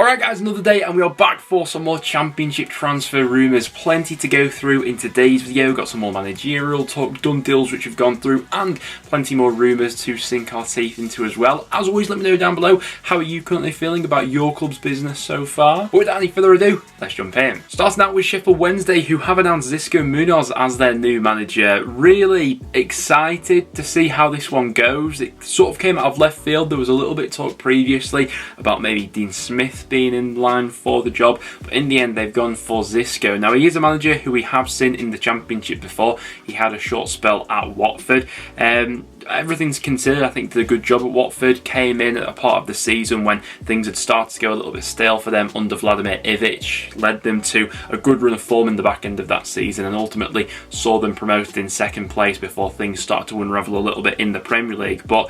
Alright guys, another day and we are back for some more championship transfer rumours. Plenty to go through in today's video. Got some more managerial talk, done deals which we've gone through, and plenty more rumours to sink our teeth into as well. As always, let me know down below, how are you currently feeling about your club's business so far? But without any further ado, let's jump in. Starting out with Sheffield Wednesday, who have announced Xisco Munoz as their new manager. Really excited to see how this one goes. It sort of came out of left field. There was a little bit of talk previously about maybe Dean Smith being in line for the job, but in the end they've gone for Xisco. Now, he is a manager who we have seen in the Championship before. He had a short spell at Watford. Everything's considered, I think, did a good job at Watford. Came in at a part of the season when things had started to go a little bit stale for them under Vladimir Ivic. Led them to a good run of form in the back end of that season and ultimately saw them promoted in second place before things started to unravel a little bit in the Premier League. But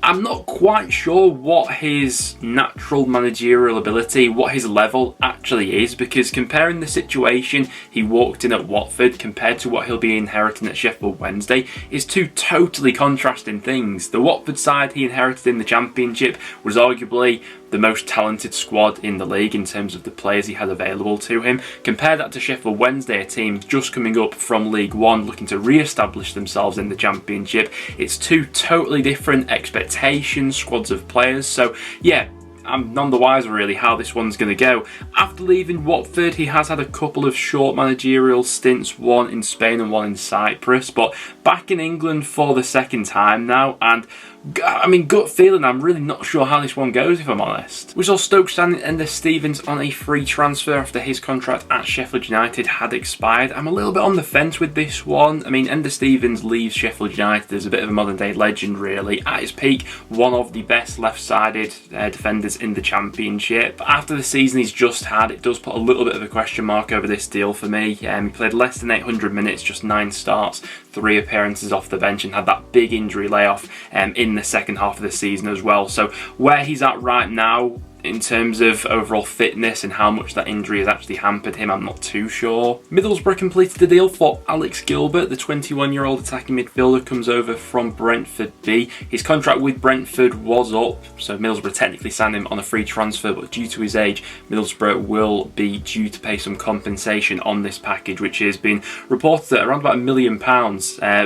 I'm not quite sure what his natural managerial ability, what his level actually is, because comparing the situation he walked in at Watford compared to what he'll be inheriting at Sheffield Wednesday is two totally contrasting things. The Watford side he inherited in the Championship was arguably the most talented squad in the league in terms of the players he had available to him. Compare that to Sheffield Wednesday, a team just coming up from League One looking to re-establish themselves in the Championship. It's two totally different expectations, squads of players. So yeah, I'm none the wiser really how this one's going to go. After leaving Watford, he has had a couple of short managerial stints, one in Spain and one in Cyprus, but back in England for the second time now, and I mean, gut feeling, I'm really not sure how this one goes, if I'm honest. We saw Stoke signing Ender Stevens on a free transfer after his contract at Sheffield United had expired. I'm a little bit on the fence with this one. I mean, Ender Stevens leaves Sheffield United as a bit of a modern day legend, really. At his peak, one of the best left-sided defenders in the Championship. After the season he's just had, it does put a little bit of a question mark over this deal for me. He played less than 800 minutes, just 9 starts, 3 appearances off the bench, and had that big injury layoff in the second half of the season as well. So where he's at right now in terms of overall fitness and how much that injury has actually hampered him, I'm not too sure. Middlesbrough completed the deal for Alex Gilbert. The 21-year-old attacking midfielder comes over from Brentford B. His contract with Brentford was up, so Middlesbrough technically signed him on a free transfer, but due to his age, Middlesbrough will be due to pay some compensation on this package, which has been reported at around about £1 million.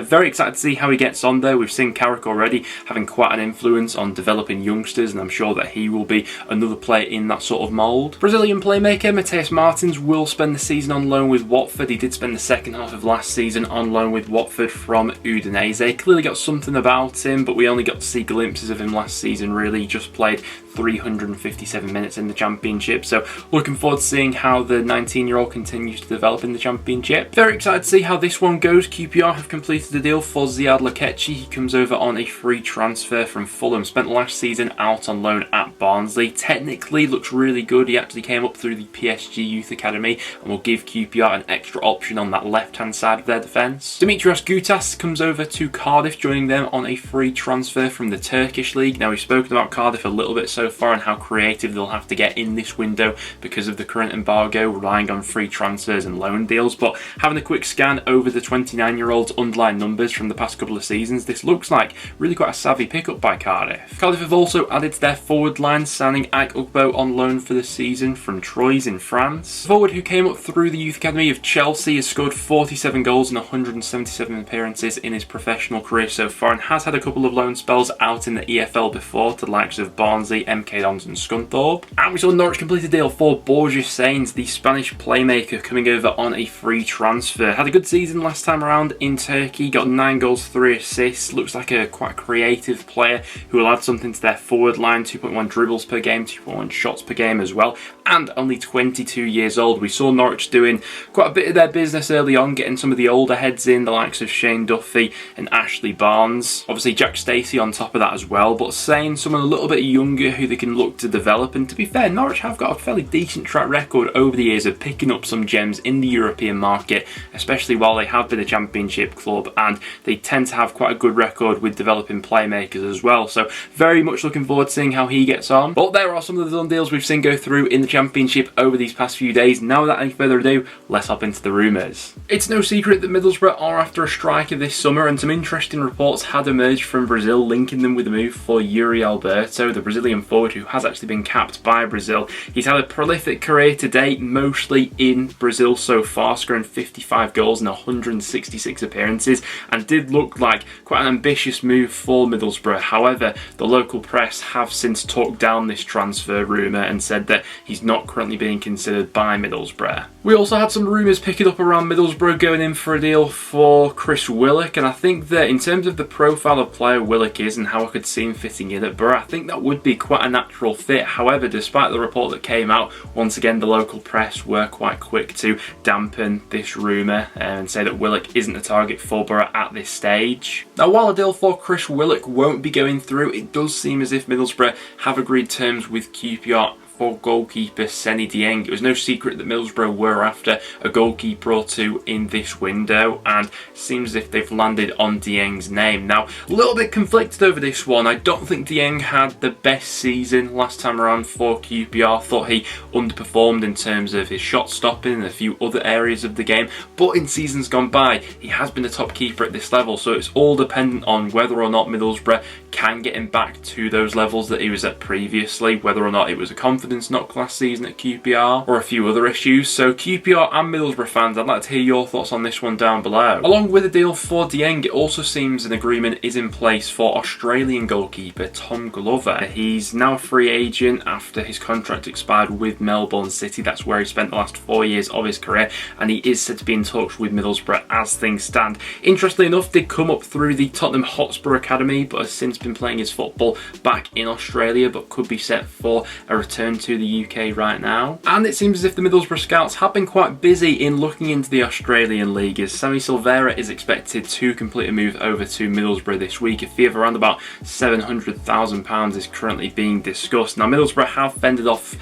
Very excited to see how he gets on there. We've seen Carrick already having quite an influence on developing youngsters, and I'm sure that he will be another player in that sort of mould. Brazilian playmaker Mateus Martins will spend the season on loan with Watford. He did spend the second half of last season on loan with Watford from Udinese. Clearly got something about him, but we only got to see glimpses of him last season really. He just played 357 minutes in the Championship, so looking forward to seeing how the 19-year-old continues to develop in the Championship. Very excited to see how this one goes. QPR have completed the deal for Ziad Lakechi. He comes over on a free transfer from Fulham. Spent last season out on loan at Barnsley. Technically looks really good. He actually came up through the PSG Youth Academy and will give QPR an extra option on that left-hand side of their defence. Dimitrios Gutas comes over to Cardiff, joining them on a free transfer from the Turkish League. Now, we've spoken about Cardiff a little bit so far and how creative they'll have to get in this window because of the current embargo, relying on free transfers and loan deals. But having a quick scan over the 29-year-old's underlying numbers from the past couple of seasons, this looks like really quite a savvy pickup by Cardiff. Cardiff have also added to their forward line, signing Ike Ugbo on loan for the season from Troyes in France. The forward who came up through the Youth Academy of Chelsea has scored 47 goals and 177 appearances in his professional career so far, and has had a couple of loan spells out in the EFL before to the likes of Barnsley, MK Dons and Scunthorpe. And we saw Norwich complete a deal for Borja Sainz, the Spanish playmaker, coming over on a free transfer. Had a good season last time around in Turkey, got 9 goals, 3 assists. Looks like a quite creative player who will add something to their forward line. 2.1 dribbles per game, 2.1 shots per game as well, and only 22 years old. We saw Norwich doing quite a bit of their business early on, getting some of the older heads in, the likes of Shane Duffy and Ashley Barnes. Obviously Jack Stacey on top of that as well, but saying someone a little bit younger who they can look to develop. And to be fair, Norwich have got a fairly decent track record over the years of picking up some gems in the European market, especially while they have been a Championship club, and they tend to have quite a good record with developing playmakers as well. So very much looking forward to seeing how he gets on. But there are some of the done deals we've seen go through in the Championship over these past few days. Now without any further ado, let's hop into the rumours. It's no secret that Middlesbrough are after a striker this summer, and some interesting reports had emerged from Brazil linking them with a move for Yuri Alberto. The Brazilian forward who has actually been capped by Brazil. He's had a prolific career to date, mostly in Brazil so far, scoring 55 goals in 166 appearances, and did look like quite an ambitious move for Middlesbrough. However, the local press have since talked down this transfer rumour and said that he's not currently being considered by Middlesbrough. We also had some rumours picking up around Middlesbrough going in for a deal for Chris Willock, and I think that in terms of the profile of player Willock is and how I could see him fitting in at Borough, I think that would be quite a natural fit. However, despite the report that came out, once again the local press were quite quick to dampen this rumour and say that Willock isn't a target for Borough at this stage. Now, while a deal for Chris Willock won't be going through, it does seem as if Middlesbrough have agreed terms with QPR for goalkeeper Seny Dieng. It was no secret that Middlesbrough were after a goalkeeper or two in this window, and it seems as if they've landed on Dieng's name. Now, a little bit conflicted over this one. I don't think Dieng had the best season last time around for QPR. Thought he underperformed in terms of his shot stopping and a few other areas of the game, but in seasons gone by, he has been a top keeper at this level, so it's all dependent on whether or not Middlesbrough can get him back to those levels that he was at previously, whether or not it was a confidence knock last season at QPR or a few other issues. So QPR and Middlesbrough fans, I'd like to hear your thoughts on this one down below. Along with a deal for Dieng, it also seems an agreement is in place for Australian goalkeeper Tom Glover. He's now a free agent after his contract expired with Melbourne City. That's where he spent the last 4 years of his career, and he is said to be in talks with Middlesbrough as things stand. Interestingly enough, did come up through the Tottenham Hotspur Academy, but has since been playing his football back in Australia, but could be set for a return to the UK right now. And it seems as if the Middlesbrough scouts have been quite busy in looking into the Australian League, as Sammy Silvera is expected to complete a move over to Middlesbrough this week. A fee of around about £700,000 is currently being discussed. Now, Middlesbrough have fended off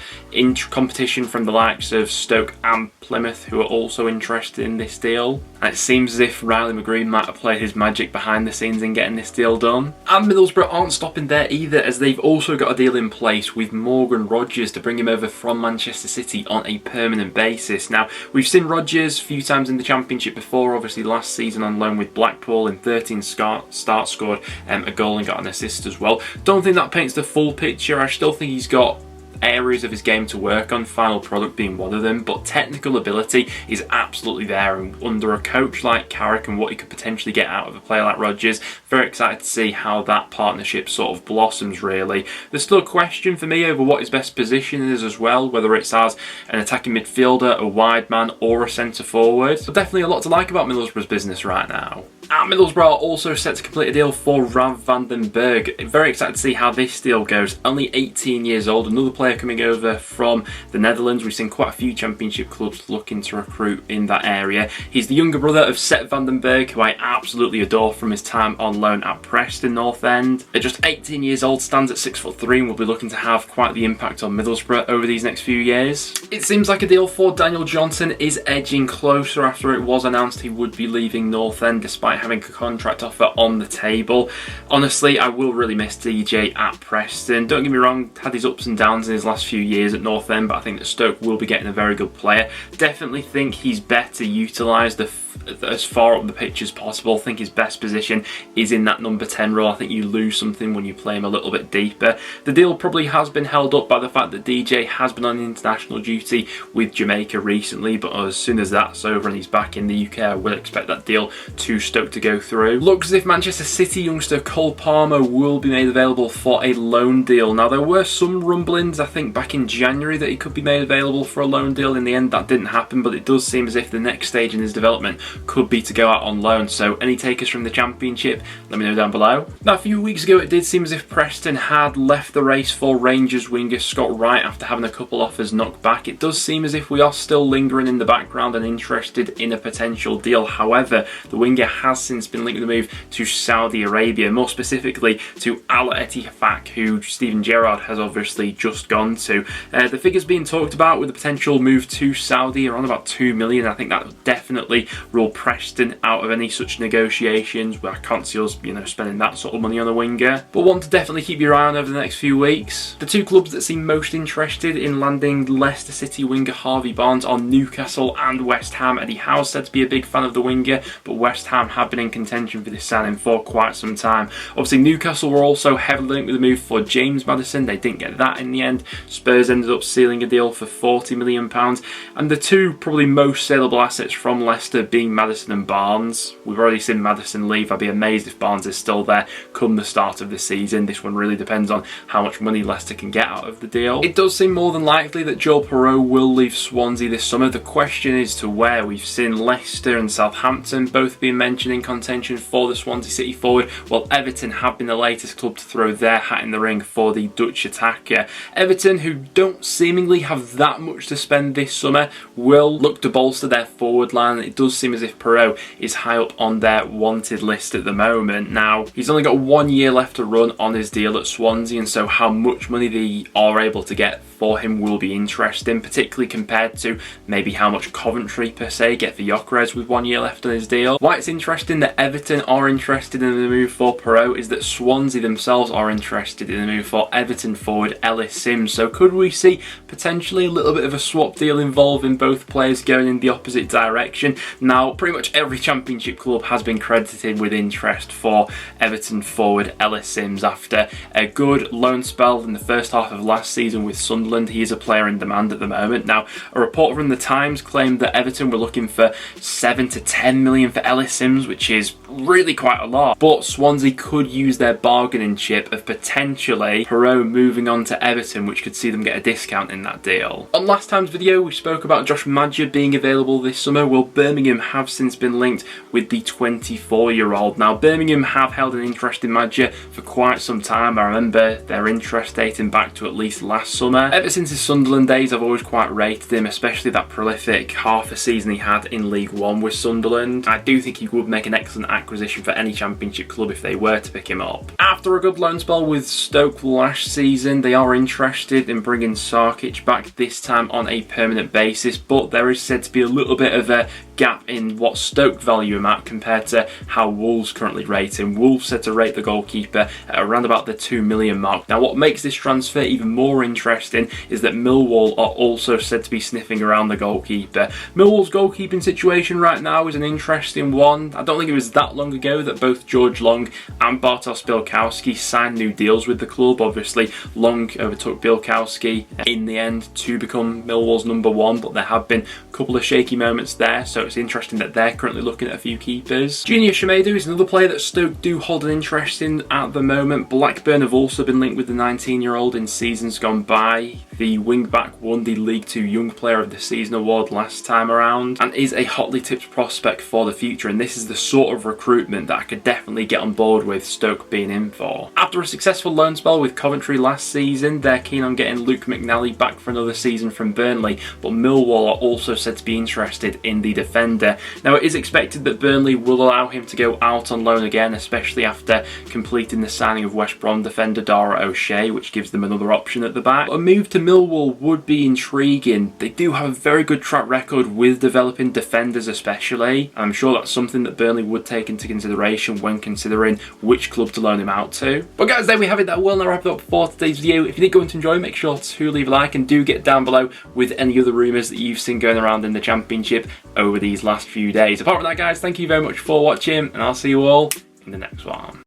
competition from the likes of Stoke and Plymouth, who are also interested in this deal. And it seems as if Riley McGreen might have played his magic behind the scenes in getting this deal done. And Middlesbrough aren't stopping there either, as they've also got a deal in place with Morgan Rogers to bring him over from Manchester City on a permanent basis. Now, we've seen Rogers a few times in the Championship before, obviously last season on loan with Blackpool in 13 starts, scored a goal and got an assist as well. Don't think that paints the full picture. I still think he's got areas of his game to work on, final product being one of them, but technical ability is absolutely there, and under a coach like Carrick and what he could potentially get out of a player like Rogers, very excited to see how that partnership sort of blossoms really. There's still a question for me over what his best position is as well, whether it's as an attacking midfielder, a wide man or a centre forward. But definitely a lot to like about Middlesbrough's business right now. And Middlesbrough are also set to complete a deal for Rav van den Berg. Very excited to see how this deal goes. Only 18 years old, another player coming over from the Netherlands. We've seen quite a few Championship clubs looking to recruit in that area. He's the younger brother of Sepp van den Berg, who I absolutely adore from his time on loan at Preston North End. At just 18 years old, stands at 6'3" and will be looking to have quite the impact on Middlesbrough over these next few years. It seems like a deal for Daniel Johnson is edging closer after it was announced he would be leaving North End despite having a contract offer on the table. Honestly, I will really miss DJ at Preston. Don't get me wrong, had his ups and downs in his last few years at North End, but I think that Stoke will be getting a very good player. Definitely think he's better utilised as far up the pitch as possible. I think his best position is in that number 10 role. I think you lose something when you play him a little bit deeper. The deal probably has been held up by the fact that DJ has been on international duty with Jamaica recently, but as soon as that's over and he's back in the UK, I will expect that deal to Stoke to go through. Looks as if Manchester City youngster Cole Palmer will be made available for a loan deal. Now, there were some rumblings, I think back in January, that he could be made available for a loan deal. In the end, that didn't happen, but it does seem as if the next stage in his development could be to go out on loan. So any takers from the Championship, let me know down below. Now, a few weeks ago, it did seem as if Preston had left the race for Rangers winger Scott Wright after having a couple offers knocked back. It does seem as if we are still lingering in the background and interested in a potential deal. However, the winger has since been linked with a move to Saudi Arabia, more specifically to Al Ettifaq, who Steven Gerrard has obviously just gone to. The figures being talked about with the potential move to Saudi around about 2 million. I think that definitely rules rule Preston out of any such negotiations. Well, I can't see us, spending that sort of money on a winger. But one to definitely keep your eye on over the next few weeks. The two clubs that seem most interested in landing Leicester City winger Harvey Barnes are Newcastle and West Ham. Eddie Howe's said to be a big fan of the winger, but West Ham have been in contention for this signing for quite some time. Obviously, Newcastle were also heavily linked with a move for James Maddison. They didn't get that in the end. Spurs ended up sealing a deal for £40 million. And the two probably most saleable assets from Leicester being Maddison and Barnes. We've already seen Maddison leave. I'd be amazed if Barnes is still there come the start of the season. This one really depends on how much money Leicester can get out of the deal. It does seem more than likely that Joel Piroe will leave Swansea this summer. The question is to where. We've seen Leicester and Southampton both being mentioned in contention for the Swansea City forward, while Everton have been the latest club to throw their hat in the ring for the Dutch attacker. Everton, who don't seemingly have that much to spend this summer, will look to bolster their forward line. It does seem as if Piroe is high up on their wanted list at the moment. Now, he's only got 1 year left to run on his deal at Swansea, and so how much money they are able to get for him will be interesting, particularly compared to maybe how much Coventry per se get for Gyökeres with 1 year left on his deal. Why it's interesting that Everton are interested in the move for Piroe is that Swansea themselves are interested in the move for Everton forward Ellis Sims. So could we see potentially a little bit of a swap deal involving both players going in the opposite direction? Now, pretty much every Championship club has been credited with interest for Everton forward Ellis Sims after a good loan spell in the first half of last season with Sunderland. He is a player in demand at the moment. Now, a report from the Times claimed that Everton were looking for 7 to 10 million for Ellis Sims, which is really quite a lot. But Swansea could use their bargaining chip of potentially Piroe moving on to Everton, which could see them get a discount in that deal. On last time's video, we spoke about Josh Maja being available this summer. Well, Birmingham have since been linked with the 24-year-old. Now, Birmingham have held an interest in Maja for quite some time. I remember their interest dating back to at least last summer. Ever since his Sunderland days, I've always quite rated him, especially that prolific half a season he had in League One with Sunderland. I do think he would make an excellent acquisition for any Championship club if they were to pick him up. After a good loan spell with Stoke last season, they are interested in bringing Sarkic back, this time on a permanent basis, but there is said to be a little bit of a gap in what Stoke value him at compared to how Wolves currently rate him. Wolves said to rate the goalkeeper at around about the 2 million mark. Now, what makes this transfer even more interesting is that Millwall are also said to be sniffing around the goalkeeper. Millwall's goalkeeping situation right now is an interesting one. I don't think it was that long ago that both George Long and Bartosz Białkowski signed new deals with the club. Obviously, Long overtook Białkowski in the end to become Millwall's number one, but there have been a couple of shaky moments there, so it's interesting that they're currently looking at a few keepers. Junior Semedo is another player that Stoke do hold an interest in at the moment. Blackburn have also been linked with the 19-year-old in seasons gone by. The wing-back won the League 2 Young Player of the Season award last time around and is a hotly tipped prospect for the future, and this is the sort of recruitment that I could definitely get on board with Stoke being in for. After a successful loan spell with Coventry last season, they're keen on getting Luke McNally back for another season from Burnley, but Millwall are also said to be interested in the defender. Now, it is expected that Burnley will allow him to go out on loan again, especially after completing the signing of West Brom defender Dara O'Shea, which gives them another option at the back. A move to Millwall would be intriguing. They do have a very good track record with developing defenders especially, and I'm sure that's something that Burnley would take into consideration when considering which club to loan him out to. But guys, there we have it. That will now wrap it up for today's video. If you did go on to enjoy, make sure to leave a like and do get down below with any other rumours that you've seen going around in the Championship over these last few days. Apart from that, guys, thank you very much for watching, and I'll see you all in the next one.